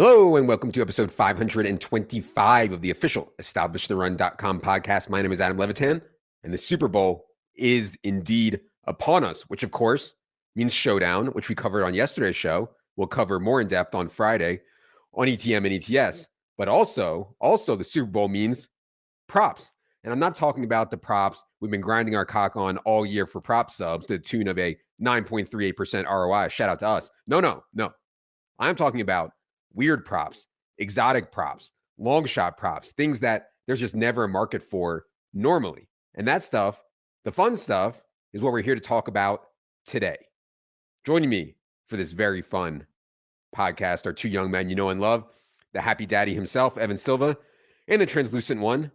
Hello and welcome to episode 525 of the official EstablishTheRun.com podcast. My name is Adam Levitan, and the Super Bowl is indeed upon us, which of course means Showdown, which we covered on yesterday's show. We'll cover more in depth on Friday on ETM and ETS. But also the Super Bowl means props. And I'm not talking about the props we've been grinding our cock on all year for prop subs to the tune of a 9.38% ROI. Shout out to us. No. I'm talking about weird props, exotic props, long shot props, things that there's just never a market for normally. And that stuff, the fun stuff, is what we're here to talk about today. Joining me for this very fun podcast are two young men you know and love, the happy daddy himself, Evan Silva, and the translucent one,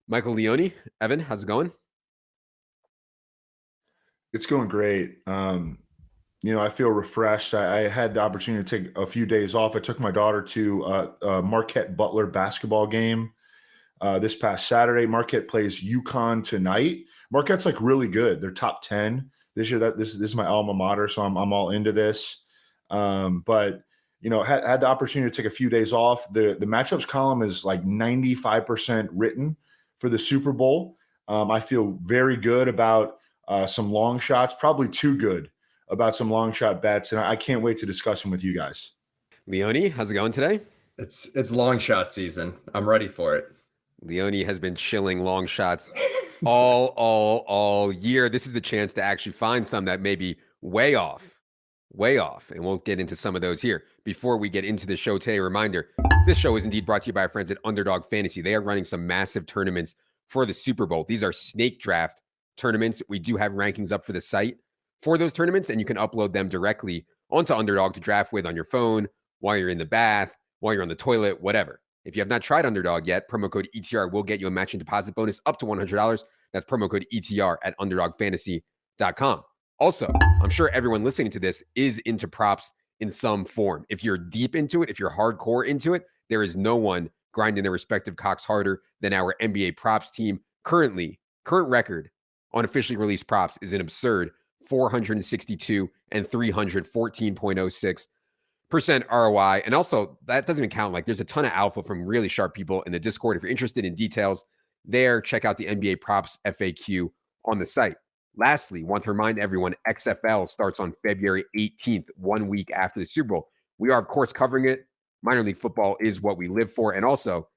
Michael Leone. Evan, how's it It's going great. I feel refreshed. I had the opportunity to take a few days off. I took my daughter to a Marquette Butler basketball game this past Saturday. Marquette plays UConn tonight. Marquette's like really good. They're top 10 this year. This is my alma mater, so I'm all into this. But had the opportunity to take a few days off. The matchups column is like 95% written for the Super Bowl. I feel very good about some long shots, probably too good about some long shot bets, and I can't wait to discuss them with you guys. Leone, how's it going today? It's long shot season. I'm ready for it. Leone has been chilling long shots all year. This is the chance to actually find some that may be way off. And we'll get into some of those here. Before we get into the show today, reminder, this show is indeed brought to you by our friends at Underdog Fantasy. They are running some massive tournaments for the Super Bowl. These are snake draft tournaments. We do have rankings up for the site for those tournaments, and you can upload them directly onto Underdog to draft with on your phone, while you're in the bath, while you're on the toilet, whatever. If you have not tried Underdog yet, promo code ETR will get you a matching deposit bonus up to $100. That's promo code ETR at underdogfantasy.com. Also, I'm sure everyone listening to this is into props in some form. If you're deep into it, if you're hardcore into it, there is no one grinding their respective cocks harder than our NBA props team. Current record on officially released props is an absurd 462 and 314.06% ROI. And also, that doesn't even count. Like, there's a ton of alpha from really sharp people in the Discord. If you're interested in details there, check out the NBA props FAQ on the site. Lastly, want to remind everyone, XFL starts on February 18th, 1 week after the Super Bowl. We are, of course, covering it. Minor league football is what we live for. And also,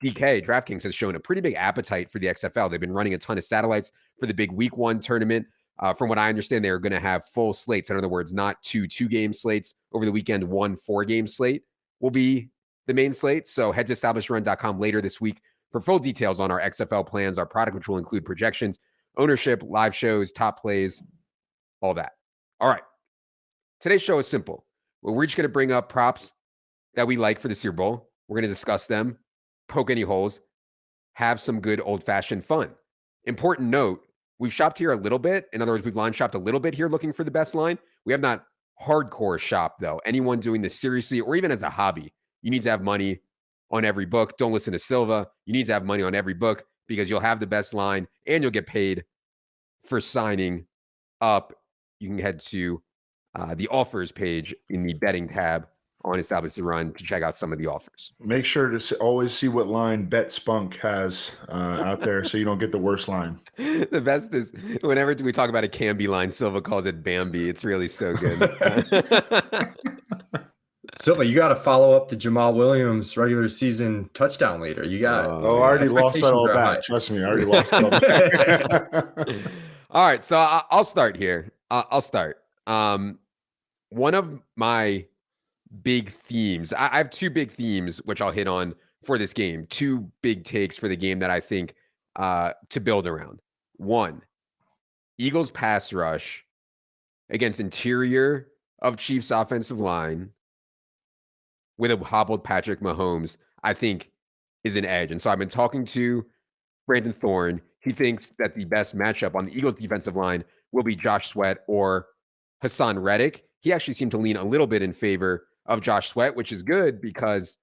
DK, DraftKings, has shown a pretty big appetite for the XFL. They've been running a ton of satellites for the big week one tournament. From what I understand, they're going to have full slates. In other words, not two-game slates over the weekend. 1 4-game slate will be the main slate. So head to EstablishTheRun.com later this week for full details on our XFL plans, our product, which will include projections, ownership, live shows, top plays, all that. All right. Today's show is simple. We're just going to bring up props that we like for the Super Bowl. We're going to discuss them, poke any holes, have some good old-fashioned fun. Important note, we've shopped here a little bit. In other words, we've line shopped a little bit here looking for the best line. We have not hardcore shopped, though. Anyone doing this seriously or even as a hobby, you need to have money on every book. Don't listen to Silva. You need to have money on every book because you'll have the best line and you'll get paid for signing up. You can head to the offers page in the betting tab on Establish the Run to check out some of the offers. Make sure to always see what line Bet Spunk has out there so you don't get the worst line. The best is whenever we talk about a Camby line, Silva calls it Bambi. It's really so good. Silva, you got to follow up the Jamal Williams regular season touchdown leader. You got I already lost that all back. Trust me, I already lost it all back. All right, so I'll start here. I'll start. One of my big themes. I have two big themes, which I'll hit on for this game. Two big takes for the game that I think to build around. One, Eagles pass rush against interior of Chiefs offensive line with a hobbled Patrick Mahomes, I think is an edge. And so I've been talking to Brandon Thorne. He thinks that the best matchup on the Eagles defensive line will be Josh Sweat or Hassan Reddick. He actually seemed to lean a little bit in favor of Josh Sweat, which is good because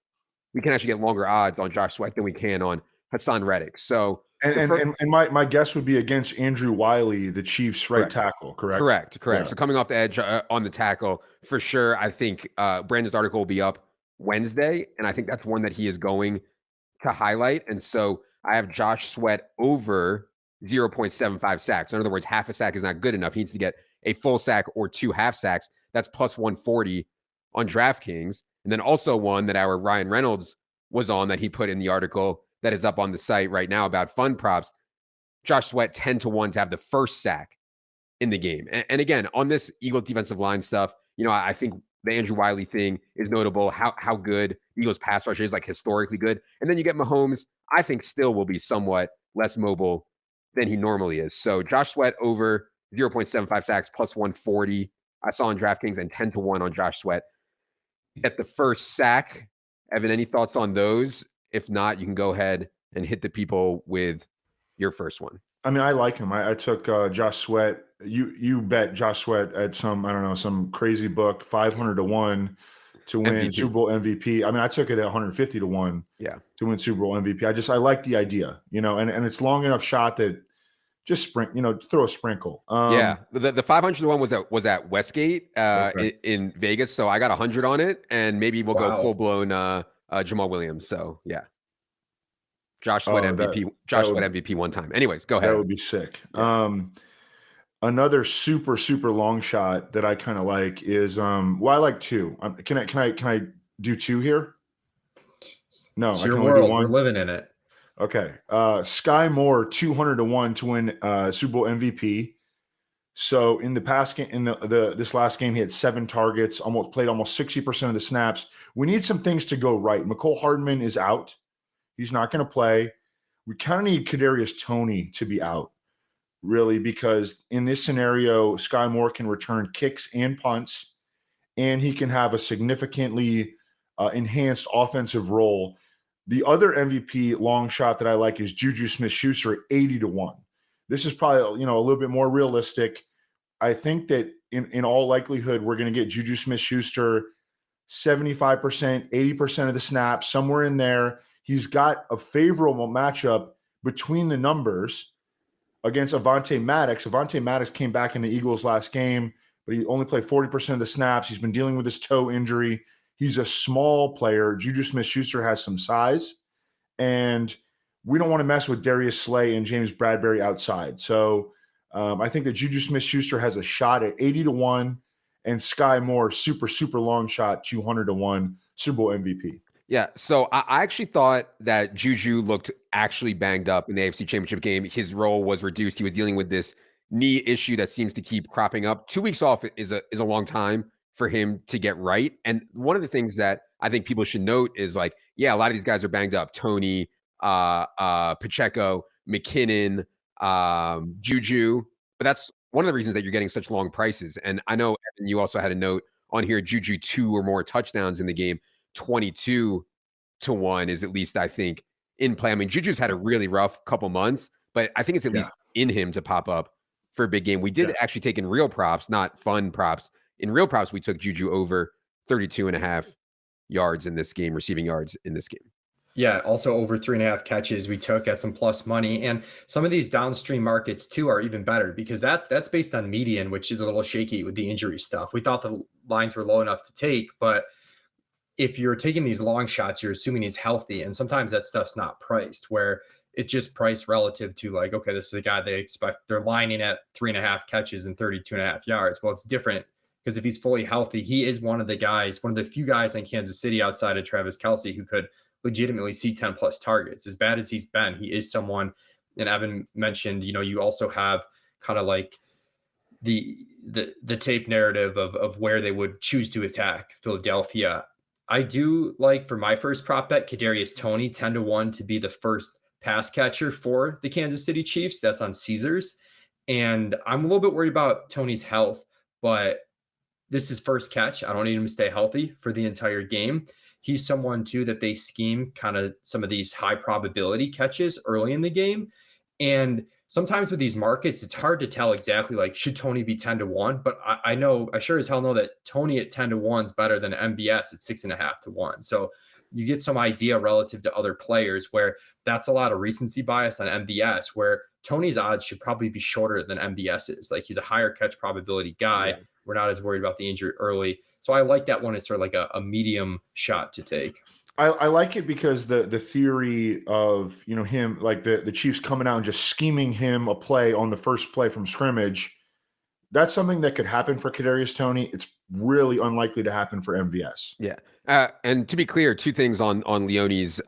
we can actually get longer odds on Josh Sweat than we can on Hassan Reddick. So, and my guess would be against Andrew Wiley, the Chiefs' right tackle, correct? Correct. Yeah. So coming off the edge on the tackle, for sure, I think Brandon's article will be up Wednesday. And I think that's one that he is going to highlight. And so I have Josh Sweat over 0.75 sacks. In other words, half a sack is not good enough. He needs to get a full sack or 2 half sacks. That's plus 140 on DraftKings. And then also one that our Ryan Reynolds was on that he put in the article that is up on the site right now about fun props. Josh Sweat 10-1 to have the first sack in the game. And again, on this Eagles defensive line stuff, I think the Andrew Wiley thing is notable. How good Eagles pass rush is, like historically good. And then you get Mahomes, I think still will be somewhat less mobile than he normally is. So Josh Sweat over 0.75 sacks plus 140. I saw on DraftKings, and 10-1 on Josh Sweat. Get the first sack. Evan, any thoughts on those? If not, you can go ahead and hit the people with your first one. I mean, I like him. I took Josh Sweat. You bet Josh Sweat at some crazy book, 500-1 to win MVP. Super Bowl MVP. I mean, I took it at 150-1 to win Super Bowl MVP. I like the idea, and it's long enough shot that just throw a sprinkle. The 500-1 was at Westgate in Vegas. So I got 100 on it, and maybe we'll go full blown Jamal Williams. So yeah. Josh Sweat MVP. MVP one time. Anyways, go ahead. That would be sick. Yeah. Another super, super long shot that I kind of like is I like 2. Can I do 2 here? No, it's your world. We're living in it. Okay. Sky Moore 200-1 to win Super Bowl MVP. So in the past game, in this last game, he had 7 targets, played almost 60% of the snaps. We need some things to go right. McCole Hardman is out. He's not going to play. We kind of need Kadarius Toney to be out, really, because in this scenario, Sky Moore can return kicks and punts, and he can have a significantly enhanced offensive role. The other MVP long shot that I like is Juju Smith-Schuster at 80-1. This is probably a little bit more realistic. I think that in all likelihood, we're going to get Juju Smith-Schuster 75%, 80% of the snaps, somewhere in there. He's got a favorable matchup between the numbers against Avonte Maddox. Avonte Maddox came back in the Eagles last game, but he only played 40% of the snaps. He's been dealing with his toe injury. He's a small player. Juju Smith-Schuster has some size, and we don't want to mess with Darius Slay and James Bradbury outside. So I think that Juju Smith-Schuster has a shot at 80-1, and Sky Moore, super, super long shot, 200-1, Super Bowl MVP. Yeah, so I actually thought that Juju looked actually banged up in the AFC Championship game. His role was reduced. He was dealing with this knee issue that seems to keep cropping up. 2 weeks off is a long time for him to get right. And one of the things that I think people should note is a lot of these guys are banged up. Tony, Pacheco, McKinnon, Juju. But that's one of the reasons that you're getting such long prices. And I know, Evan, you also had a note on here, Juju 2 or more touchdowns in the game. 22-1 is at least, I think, in play. I mean, Juju's had a really rough couple months, but I think it's at least in him to pop up for a big game. We did actually take in real props, not fun props. In real props, we took Juju over 32.5 yards in this game, receiving yards in this game. Yeah, also over 3.5 catches we took at some plus money. And some of these downstream markets too are even better because that's based on median, which is a little shaky with the injury stuff. We thought the lines were low enough to take, but if you're taking these long shots, you're assuming he's healthy. And sometimes that stuff's not priced, where it's just priced relative to okay, this is a guy they expect. They're lining at 3.5 catches and 32.5 yards. Well, it's different because if he's fully healthy, he is one of the few guys in Kansas City outside of Travis Kelce who could legitimately see 10 plus targets. As bad as he's been, he is someone, and Evan mentioned, you also have kind of the tape narrative of where they would choose to attack Philadelphia. I do like, for my first prop bet, Kadarius Toney 10-1 to be the first pass catcher for the Kansas City Chiefs. That's on Caesars. And I'm a little bit worried about Toney's health, but this is his first catch. I don't need him to stay healthy for the entire game. He's someone too that they scheme kind of some of these high probability catches early in the game. And sometimes with these markets, it's hard to tell exactly should Toney be 10-1, but I sure as hell know that Toney at 10-1 is better than MVS at 6.5-1. So you get some idea relative to other players where that's a lot of recency bias on MVS, where Tony's odds should probably be shorter than MVS's. Like, he's a higher catch probability guy. Yeah. We're not as worried about the injury early. So I like that one as sort of like a medium shot to take. I like it because the theory of, you know, him, like the Chiefs coming out and just scheming him a play on the first play from scrimmage, that's something that could happen for Kadarius Toney. It's really unlikely to happen for MVS. Yeah. And to be clear, two things on Leone's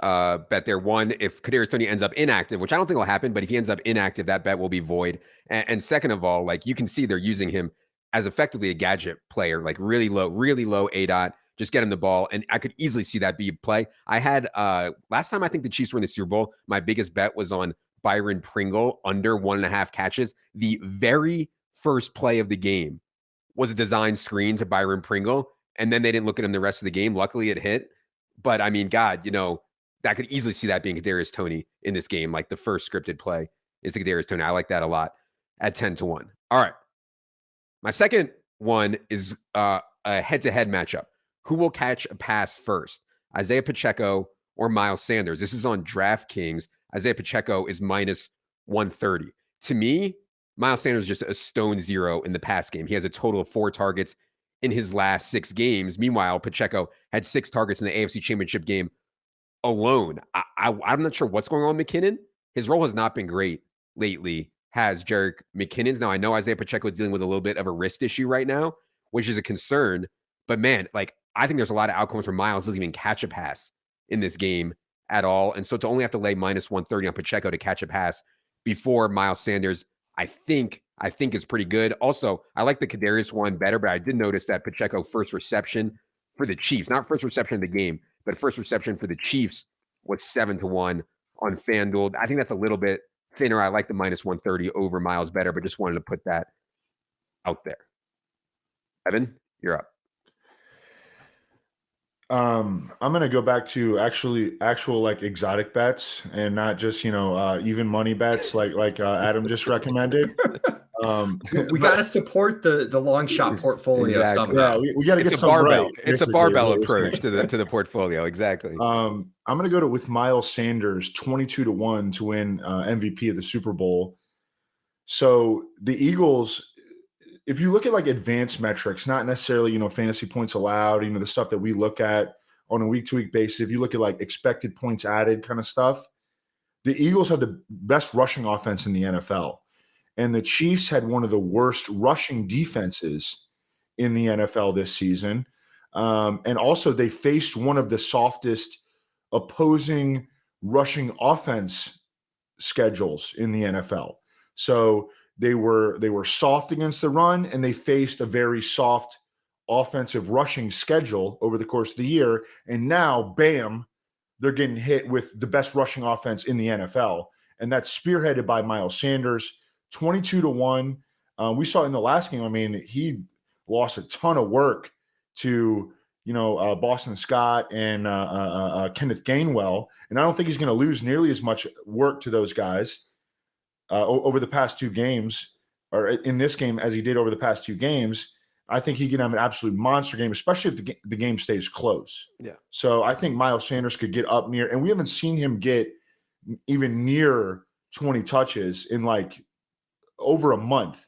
bet there. One, if Kadarius Toney ends up inactive, which I don't think will happen, but if he ends up inactive, that bet will be void. And second of all, like, you can see they're using him as effectively a gadget player, like really low ADOT, just get him the ball. And I could easily see that be a play. I had last time I think the Chiefs were in the Super Bowl, my biggest bet was on Byron Pringle under 1.5 catches. The very first play of the game was a design screen to Byron Pringle, and then they didn't look at him the rest of the game. Luckily, it hit. But I mean, God, you know, that could easily see that being Kadarius Toney in this game. Like, the first scripted play is the Kadarius Toney. I like that a lot at 10-1. All right. My second one is a head-to-head matchup. Who will catch a pass first, Isaiah Pacheco or Miles Sanders? This is on DraftKings. Isaiah Pacheco is minus 130. To me, Miles Sanders is just a stone zero in the pass game. He has a total of 4 targets in his last 6 games. Meanwhile, Pacheco had 6 targets in the AFC Championship game alone. I'm not sure what's going on with McKinnon. His role has not been great lately, has Jerick McKinnon's. Now, I know Isaiah Pacheco is dealing with a little bit of a wrist issue right now, which is a concern. But man, like, I think there's a lot of outcomes where Miles doesn't even catch a pass in this game at all. And so to only have to lay minus 130 on Pacheco to catch a pass before Miles Sanders, I think is pretty good. Also, I like the Kadarius one better, but I did notice that Pacheco first reception for the Chiefs, not first reception of the game, but first reception for the Chiefs was 7-1 on FanDuel. I think that's a little bit thinner. I like the minus 130 over Miles better, but just wanted to put that out there. Evan, you're up. I'm going to go back to actual like exotic bets and not just, you know, even money bets like Adam just recommended. We got to support the long shot portfolio Exactly. somehow. Yeah, we got to get some barbell. right. It's a barbell approach to the portfolio. Exactly. I'm going to go with Miles Sanders 22-1 to win MVP of the Super Bowl. So the Eagles, if you look at like advanced metrics, not necessarily, you know, fantasy points allowed, you know, the stuff that we look at on a week-to-week basis, if you look at like expected points added kind of stuff, the Eagles have the best rushing offense in the NFL. And the Chiefs had one of the worst rushing defenses in the NFL this season. And also they faced one of the softest opposing rushing offense schedules in the NFL. So they were soft against the run, and they faced a very soft offensive rushing schedule over the course of the year. And now, bam, they're getting hit with the best rushing offense in the NFL. And that's spearheaded by Miles Sanders, 22-1. We saw in the last game, I mean, he lost a ton of work to, you know, Boston Scott and Kenneth Gainwell. And I don't think he's going to lose nearly as much work to those guys over the past 2 games, or in this game, as he did over the past 2 games. I think he can have an absolute monster game, especially if the game stays close. Yeah. So I think Miles Sanders could get up near, and we haven't seen him get even near 20 touches in like over a month.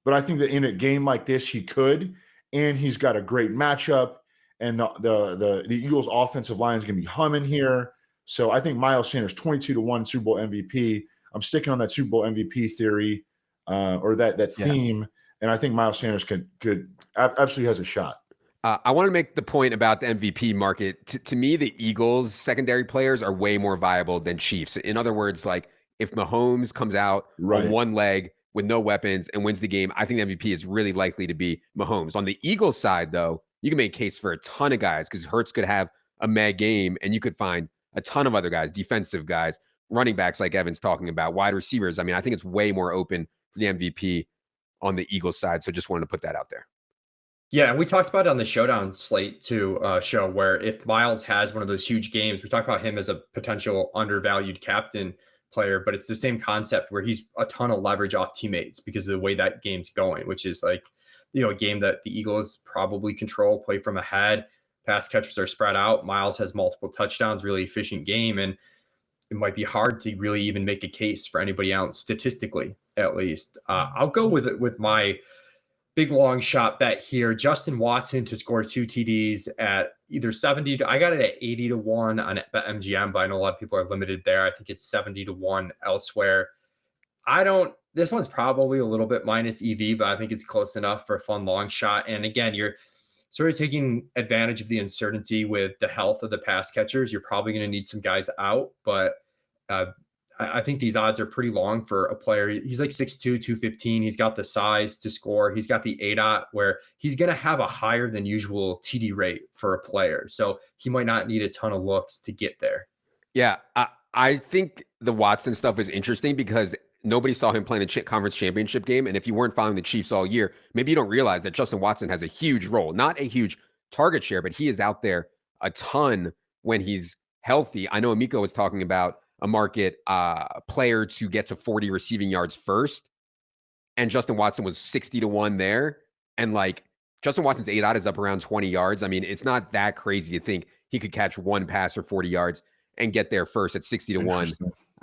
But I think that in a game like this, he could, and he's got a great matchup, and the Eagles' offensive line is going to be humming here. So I think Miles Sanders, 22-1 Super Bowl MVP. I'm sticking on that Super Bowl MVP theory or that theme, and I think Miles Sanders could absolutely has a shot. I want to make the point about the MVP market. To me, the Eagles' secondary players are way more viable than Chiefs. In other words, like, if Mahomes comes out on one leg with no weapons and wins the game, I think the MVP is really likely to be Mahomes. On the Eagles side, though, you can make a case for a ton of guys because Hurts could have a mad game, and you could find a ton of other guys, defensive guys, running backs like Evan's talking about, wide receivers. I mean, I think it's way more open for the MVP on the Eagles side. So just wanted to put that out there. Yeah, and we talked about it on the Showdown slate too, show, where if Miles has one of those huge games, we talked about him as a potential undervalued captain player, but it's the same concept where he's a ton of leverage off teammates because of the way that game's going, which is like, you know, a game that the Eagles probably control, play from ahead, pass catchers are spread out. Miles has multiple touchdowns, really efficient game. And it might be hard to really even make a case for anybody else, statistically at least. I'll go with my big long shot bet here. Justin Watson to score 2 TDs at either 70 to, I got it at 80 to 1 on BetMGM, but I know a lot of people are limited there. I think it's 70 to 1 elsewhere. This one's probably a little bit minus EV, but I think it's close enough for a fun long shot. And again, you're sort of taking advantage of the uncertainty with the health of the pass catchers. You're probably going to need some guys out, but I think these odds are pretty long for a player. He's like 6'2", 215. He's got the size to score. He's got the ADOT where he's going to have a higher than usual TD rate for a player. So he might not need a ton of looks to get there. Yeah, I think the Watson stuff is interesting because nobody saw him playing the conference championship game. And if you weren't following the Chiefs all year, maybe you don't realize that Justin Watson has a huge role, not a huge target share, but he is out there a ton when he's healthy. I know Amico was talking about a market player to get to 40 receiving yards first. And Justin Watson was 60 to 1 there. And like Justin Watson's ADOT is up around 20 yards. I mean, it's not that crazy to think he could catch one pass for 40 yards and get there first at 60 to 1.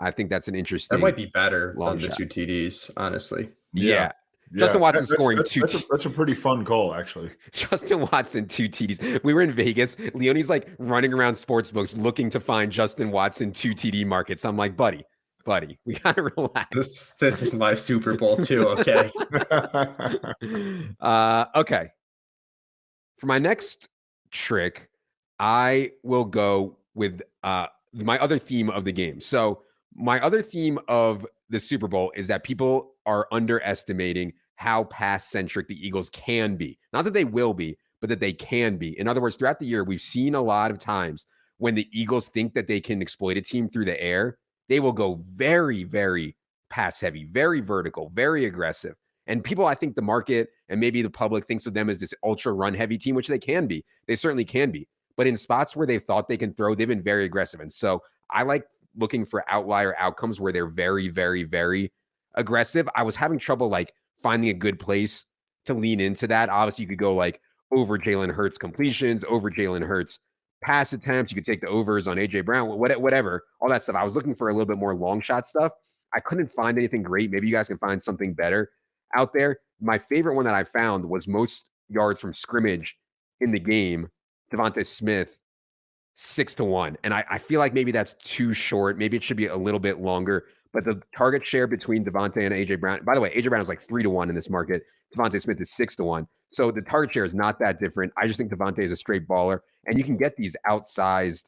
I think that's an interesting. That might be better than the shot. 2 TDs, honestly. Yeah. Justin Watson scoring that's a pretty fun call, actually. Justin Watson, 2 TDs. We were in Vegas. Leone's like running around sports books looking to find Justin Watson 2 TD markets. I'm like, buddy, we gotta relax. This is my Super Bowl too. Okay. Okay. For my next trick, I will go with my other theme of the game. So my other theme of the Super Bowl is that people are underestimating how pass-centric the Eagles can be. Not that they will be, but that they can be. In other words, throughout the year, we've seen a lot of times when the Eagles think that they can exploit a team through the air, they will go very, very pass-heavy, very vertical, very aggressive. And people, I think the market and maybe the public thinks of them as this ultra run-heavy team, which they can be. They certainly can be. But in spots where they've thought they can throw, they've been very aggressive. And so I like looking for outlier outcomes where they're very, very, very aggressive. I was having trouble like finding a good place to lean into that. Obviously, you could go like over Jalen Hurts completions, over Jalen Hurts pass attempts. You could take the overs on AJ Brown, whatever, all that stuff. I was looking for a little bit more long shot stuff. I couldn't find anything great. Maybe you guys can find something better out there. My favorite one that I found was most yards from scrimmage in the game. Devontae Smith, 6 to 1. And I feel like maybe that's too short. Maybe it should be a little bit longer. But the target share between Devontae and AJ Brown, by the way, AJ Brown is like 3 to 1 in this market. Devontae Smith is 6 to 1. So the target share is not that different. I just think Devontae is a straight baller. And you can get these outsized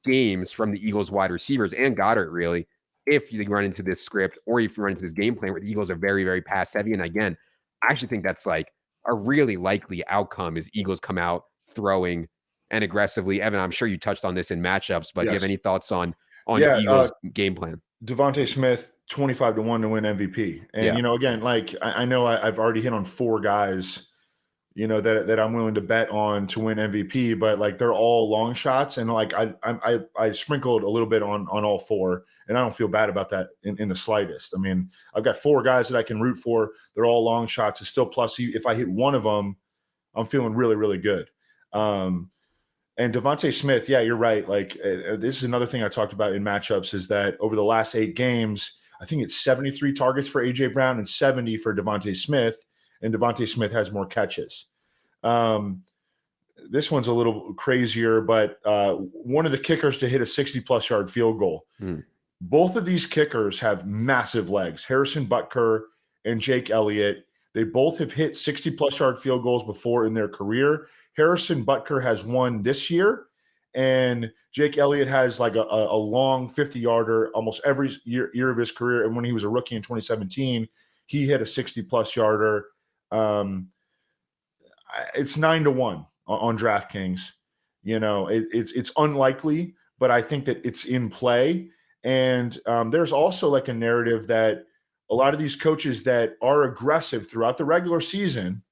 games from the Eagles wide receivers and Goddard, really, if you run into this script or if you run into this game plan where the Eagles are very, very pass heavy. And again, I actually think that's like a really likely outcome is Eagles come out throwing and aggressively. Evan, I'm sure you touched on this in matchups, but do you have any thoughts on the Eagles game plan? Devontae Smith, 25 to 1 to win MVP. And, again, like I know I've already hit on 4 guys, that I'm willing to bet on to win MVP, but like they're all long shots. And like I sprinkled a little bit on all 4, and I don't feel bad about that in the slightest. I mean, I've got 4 guys that I can root for. They're all long shots. It's still plus. If I hit one of them, I'm feeling really, really good. And Devontae Smith, yeah, you're right. Like this is another thing I talked about in matchups is that over the last 8 games, I think it's 73 targets for AJ Brown and 70 for Devontae Smith, and Devontae Smith has more catches. This one's a little crazier, but one of the kickers to hit a 60-plus yard field goal. Both of these kickers have massive legs. Harrison Butker and Jake Elliott. They both have hit 60-plus yard field goals before in their career. Harrison Butker has one this year, and Jake Elliott has like a long 50-yarder almost every year of his career. And when he was a rookie in 2017, he hit a 60-plus yarder. It's 9 to 1 on DraftKings. It's unlikely, but I think that it's in play. And there's also like a narrative that a lot of these coaches that are aggressive throughout the regular season,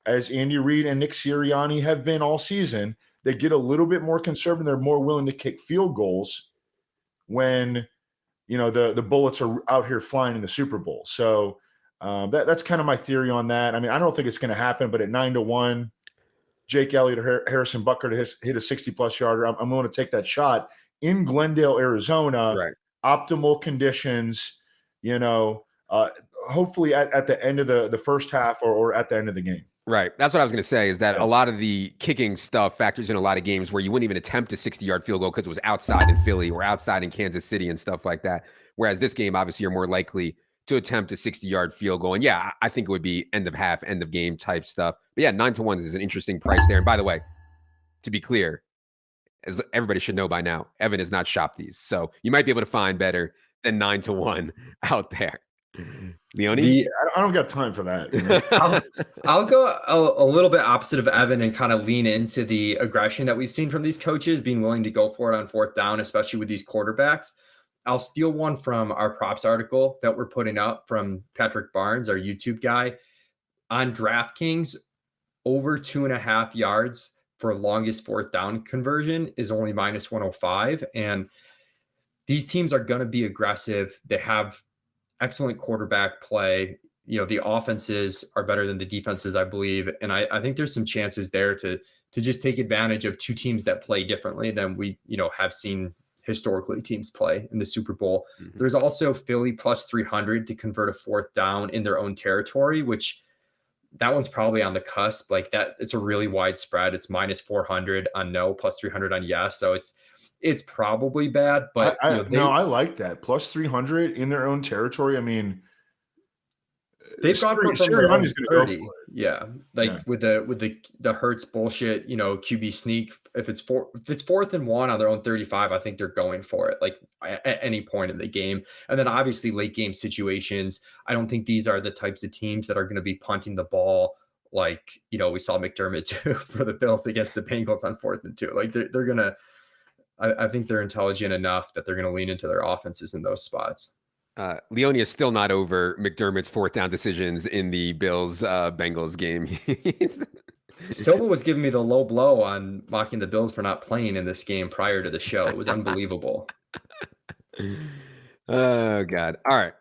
as Andy Reid and Nick Sirianni have been all season, they get a little bit more conservative. They're more willing to kick field goals when, the bullets are out here flying in the Super Bowl. So that's kind of my theory on that. I mean, I don't think it's going to happen, but at 9 to 1, Jake Elliott or Harrison Butker to hit a 60-plus yarder, I'm willing to take that shot in Glendale, Arizona, right, optimal conditions, hopefully at the end of the first half or at the end of the game. Right. That's what I was going to say, is that Yeah. a lot of the kicking stuff factors in a lot of games where you wouldn't even attempt a 60-yard field goal because it was outside in Philly or outside in Kansas City and stuff like that. Whereas this game, obviously, you're more likely to attempt a 60-yard field goal. And yeah, I think it would be end of half, end of game type stuff. But yeah, 9-1 is an interesting price there. And by the way, to be clear, as everybody should know by now, Evan has not shopped these. So you might be able to find better than 9-1 out there. Leone? I don't got time for that. I'll go a little bit opposite of Evan and kind of lean into the aggression that we've seen from these coaches, being willing to go for it on fourth down, especially with these quarterbacks. I'll steal one from our props article that we're putting up from Patrick Barnes, our YouTube guy. On DraftKings, over 2.5 yards for longest fourth down conversion is only minus 105. And these teams are going to be aggressive. They have excellent quarterback play. The offenses are better than the defenses, I believe. And I think there's some chances there to just take advantage of two teams that play differently than we, have seen historically teams play in the Super Bowl. Mm-hmm. There's also Philly plus 300 to convert a fourth down in their own territory, which that one's probably on the cusp. Like that, it's a really wide spread. It's minus 400 on no, plus 300 on yes. So it's probably bad, but I like that. Plus 300 in their own territory. I mean, they've gone from their own 30. Yeah. With the Hurts bullshit, QB sneak. If it's 4th and 1 on their own 35, I think they're going for it like at any point in the game. And then obviously late game situations. I don't think these are the types of teams that are going to be punting the ball. Like, we saw McDermott do for the Bills against the Bengals on 4th and 2. Like they're going to, I think they're intelligent enough that they're going to lean into their offenses in those spots. Leone is still not over McDermott's fourth down decisions in the Bills-Bengals game. Silva was giving me the low blow on mocking the Bills for not playing in this game prior to the show. It was unbelievable. Oh, God. All right.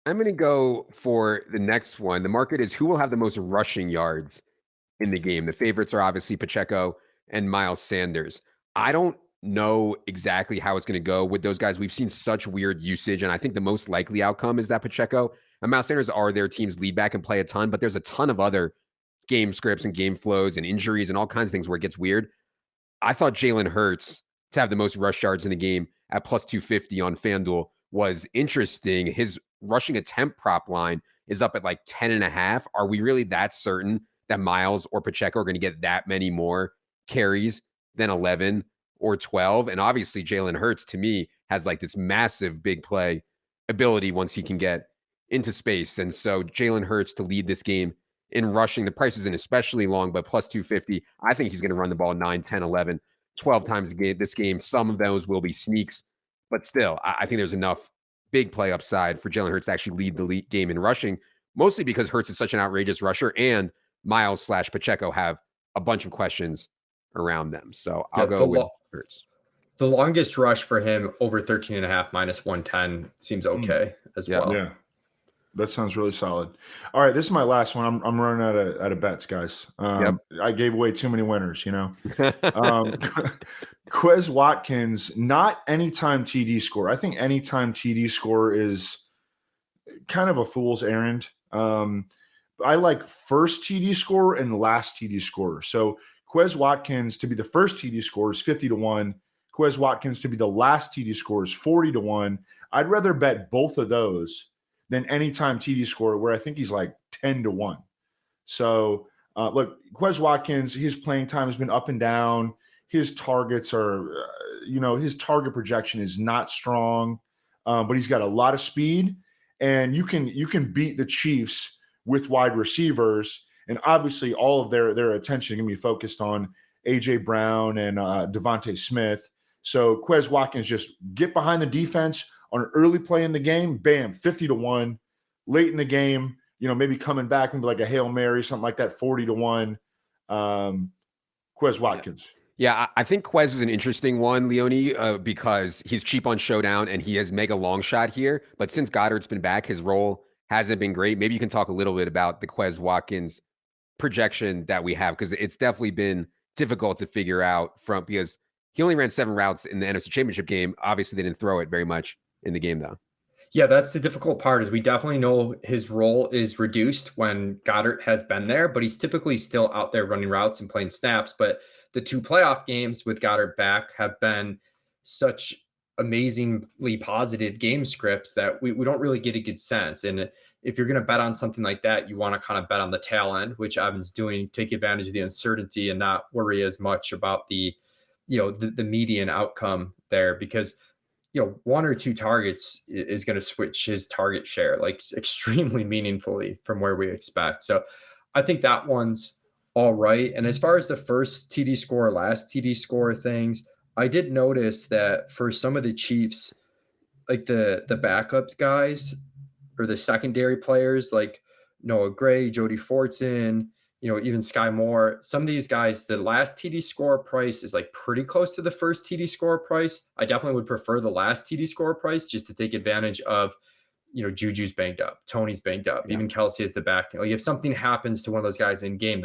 I'm going to go for the next one. The market is who will have the most rushing yards in the game. The favorites are obviously Pacheco and Miles Sanders. I don't know exactly how it's going to go with those guys. We've seen such weird usage, and I think the most likely outcome is that Pacheco and Miles Sanders are their team's lead back and play a ton, but there's a ton of other game scripts and game flows and injuries and all kinds of things where it gets weird. I thought Jalen Hurts to have the most rush yards in the game at plus 250 on FanDuel was interesting. His rushing attempt prop line is up at like 10.5. Are we really that certain that Miles or Pacheco are going to get that many more carries than 11 or 12? And obviously Jalen Hurts to me has like this massive big play ability once he can get into space. And so Jalen Hurts to lead this game in rushing, the price isn't especially long, but plus 250. I think he's going to run the ball 9, 10, 11, 12 times this game. Some of those will be sneaks, but still, I think there's enough big play upside for Jalen Hurts to actually lead the game in rushing, mostly because Hurts is such an outrageous rusher and Miles/Pacheco have a bunch of questions around them. So I'll go with Hurts. The longest rush for him over 13.5 minus 110 seems okay as well. Yeah. That sounds really solid. All right, this is my last one. I'm running out of bets, guys. I gave away too many winners, Quez Watkins, not anytime TD score. I think anytime TD score is kind of a fool's errand. I like first TD score and last TD score. So Quez Watkins to be the first TD score is 50-1. Quez Watkins to be the last TD score is 40-1. I'd rather bet both of those than anytime TD score, where I think he's like 10-1. So look, Quez Watkins, his playing time has been up and down. His targets are, his target projection is not strong, but he's got a lot of speed, and you can beat the Chiefs with wide receivers, and obviously all of their attention is going to be focused on A.J. Brown and Devontae Smith. So Quez Watkins, just get behind the defense on an early play in the game, bam, 50-1. Late in the game, maybe coming back and be like a Hail Mary, something like that, 40-1. Quez Watkins. Yeah, I think Quez is an interesting one, Leone, because he's cheap on Showdown and he has mega long shot here. But since Goddard's been back, his role hasn't been great. Maybe you can talk a little bit about the Quez Watkins projection that we have, because it's definitely been difficult to figure out because He only ran 7 routes in the NFC Championship game. Obviously, they didn't throw it very much in the game, though. Yeah, that's the difficult part is we definitely know his role is reduced when Goddard has been there, but he's typically still out there running routes and playing snaps. But the 2 playoff games with Goddard back have been such amazingly positive game scripts that we don't really get a good sense. And if you're going to bet on something like that, you want to kind of bet on the tail end, which Evan's doing, take advantage of the uncertainty and not worry as much about the median outcome there, because 1 or 2 targets is going to switch his target share like extremely meaningfully from where we expect. So I think that one's all right. And as far as the first TD score, last TD score things, I did notice that for some of the Chiefs, like the backup guys or the secondary players like Noah Gray, Jody Fortson, even Sky Moore, some of these guys, the last TD score price is like pretty close to the first TD score price. I definitely would prefer the last TD score price just to take advantage of, Juju's banged up, Tony's banged up, even Kelsey is the back. Like if something happens to one of those guys in game,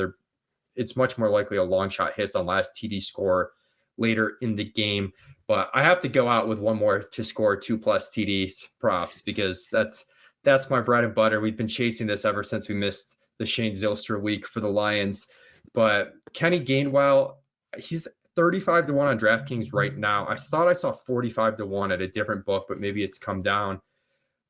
it's much more likely a long shot hits on last TD score later in the game. But I have to go out with one more to score 2+ TDs props because that's my bread and butter. We've been chasing this ever since we missed the Shane Zylstra week for the Lions. But Kenny Gainwell, he's 35-1 on DraftKings right now. I thought I saw 45-1 at a different book, but maybe it's come down.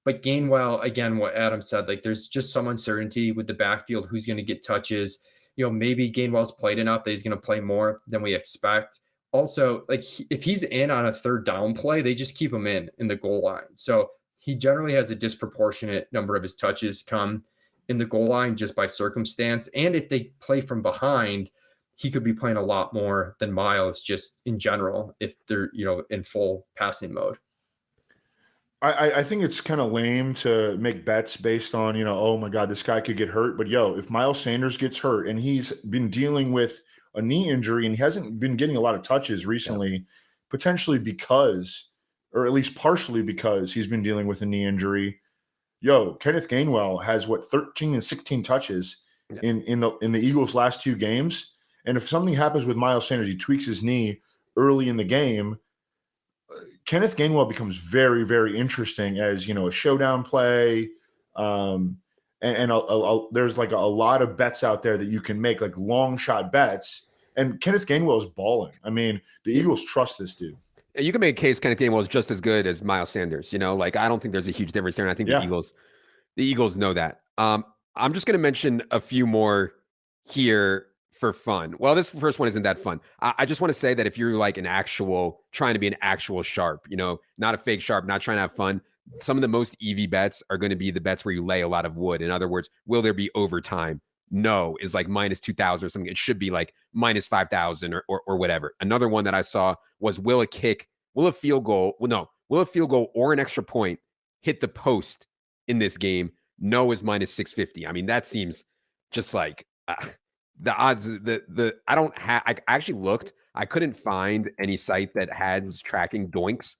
But Gainwell, again, what Adam said, like there's just some uncertainty with the backfield, who's going to get touches. Maybe Gainwell's played enough that he's going to play more than we expect. Also, like if he's in on a 3rd down play, they just keep him in the goal line. So he generally has a disproportionate number of his touches come in the goal line just by circumstance. And if they play from behind, he could be playing a lot more than Miles just in general if they're, in full passing mode. I think it's kind of lame to make bets based on, oh my God, this guy could get hurt. But if Miles Sanders gets hurt and he's been dealing with a knee injury and he hasn't been getting a lot of touches recently, potentially because, or at least partially because he's been dealing with a knee injury. Kenneth Gainwell has 13 and 16 touches in the Eagles' last 2 games. And if something happens with Miles Sanders, he tweaks his knee early in the game, Kenneth Gainwell becomes very, very interesting as, a showdown play. There's like a lot of bets out there that you can make, like long shot bets. And Kenneth Gainwell is balling. I mean, the Eagles trust this dude. You can make a case Kenneth Gainwell is just as good as Miles Sanders. Like I don't think there's a huge difference there. And I think the Eagles know that. I'm just going to mention a few more here for fun. Well, this first one isn't that fun. I just want to say that if you're like trying to be an actual sharp, not a fake sharp, not trying to have fun, some of the most EV bets are going to be the bets where you lay a lot of wood. In other words, will there be overtime? No is like -2,000 or something. It should be like -5,000 or whatever. Another one that I saw was will a field goal or an extra point hit the post in this game? No is -650. I mean, that seems just like the odds. I actually looked. I couldn't find any site that was tracking doinks,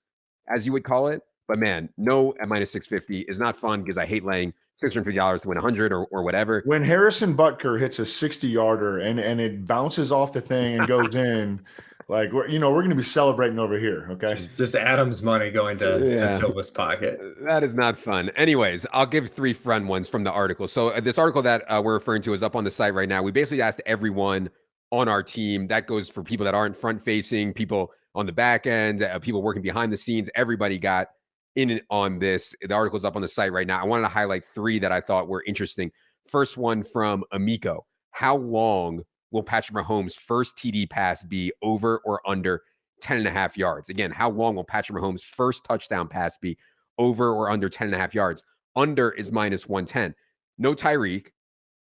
as you would call it. But man, no at -650 is not fun because I hate laying $650 to win 100 or whatever. When Harrison Butker hits a 60-yarder and it bounces off the thing and goes in, like we're going to be celebrating over here. Okay, just Adam's money going to Silva's pocket. That is not fun. Anyways, I'll give 3 fun ones from the article. So this article that we're referring to is up on the site right now. We basically asked everyone on our team. That goes for people that aren't front facing, people on the back end, people working behind the scenes. Everybody got in on this. The article is up on the site right now. I wanted to highlight 3 that I thought were interesting. First one from Amico. How long will Patrick Mahomes' first TD pass be over or under 10.5 yards? Again, how long will Patrick Mahomes' first touchdown pass be over or under 10.5 yards? Under is -110. No Tyreek.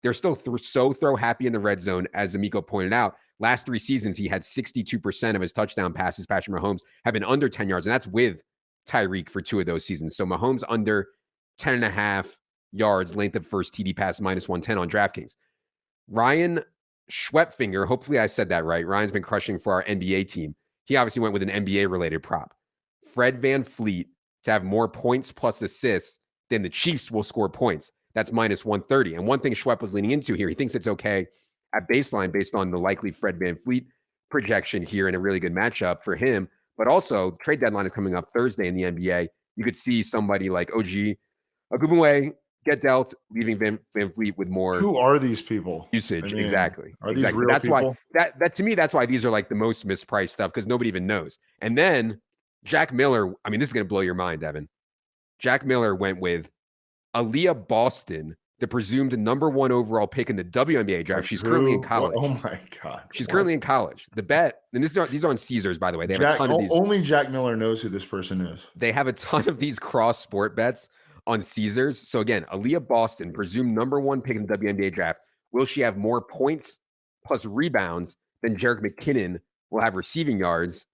They're still so throw happy in the red zone, as Amico pointed out. Last 3 seasons, he had 62% of his touchdown passes, Patrick Mahomes, have been under 10 yards, and that's with Tyreek for 2 of those seasons. So Mahomes under 10.5 yards, length of first TD pass, -110 on DraftKings. Ryan Schwepfinger, hopefully I said that right. Ryan's been crushing for our NBA team. He obviously went with an NBA-related prop. Fred VanVleet to have more points plus assists than the Chiefs will score points. That's -130. And one thing Schwepp was leaning into here, he thinks it's okay at baseline based on the likely Fred VanVleet projection here and a really good matchup for him. But also, trade deadline is coming up Thursday in the NBA. You could see somebody like OG Ogumue get dealt, leaving Van Vliet with more. Who are these people? Usage. I mean, Exactly. Are these exactly. real That's people? why that to me, that's why these are like the most mispriced stuff, because nobody even knows. And then Jack Miller, I mean, this is going to blow your mind, Evan. Jack Miller went with Aaliyah Boston, the presumed number 1 overall pick in the WNBA draft. She's currently in college. Oh my God. She's currently in college. The bet, and these are on Caesars, by the way. They have a ton of these. Only Jack Miller knows who this person is. They have a ton of these cross sport bets on Caesars. So again, Aaliyah Boston, presumed number 1 pick in the WNBA draft. Will she have more points plus rebounds than Jerick McKinnon will have receiving yards?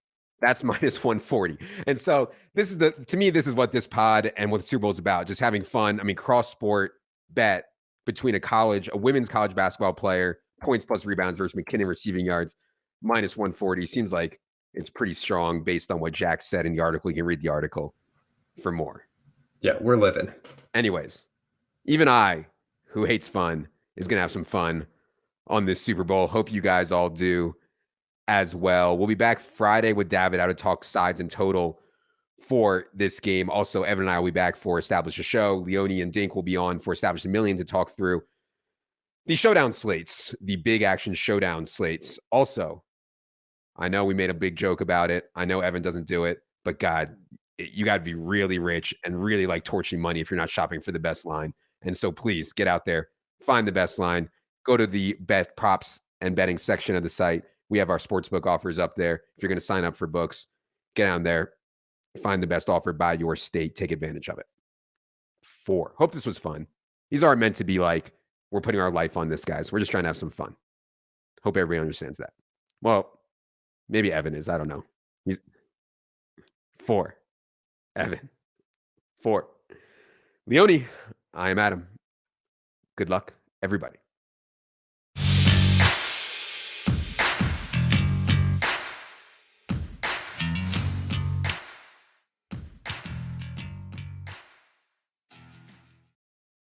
That's minus 140. And so this is to me, this is what this pod and what the Super Bowl is about. Just having fun. I mean, cross sport bet between a women's college basketball player, points plus rebounds versus McKinnon receiving yards, minus 140. Seems like it's pretty strong based on what Jack said in the article. You can read the article for more. Yeah, we're living. Anyways, even I, who hates fun, is going to have some fun on this Super Bowl. Hope you guys all do as well. We'll be back Friday with David out to talk sides and total for this game. Also, Evan and I will be back for Establish a Show. Leone and Dink will be on for Establish a Million to talk through the showdown slates, the big action showdown slates. Also, I know we made a big joke about it. I know Evan doesn't do it, but God, you got to be really rich and really like torching money if you're not shopping for the best line. And so please get out there, find the best line, go to the bet props and betting section of the site. We have our sportsbook offers up there. If you're going to sign up for books, get down there, find the best offer by your state, take advantage of it. 4. Hope this was fun. These aren't meant to be like, we're putting our life on this, guys. We're just trying to have some fun. Hope everybody understands that. Well, maybe Evan is. I don't know. 4. Evan. 4. Leone, I am Adam. Good luck, everybody.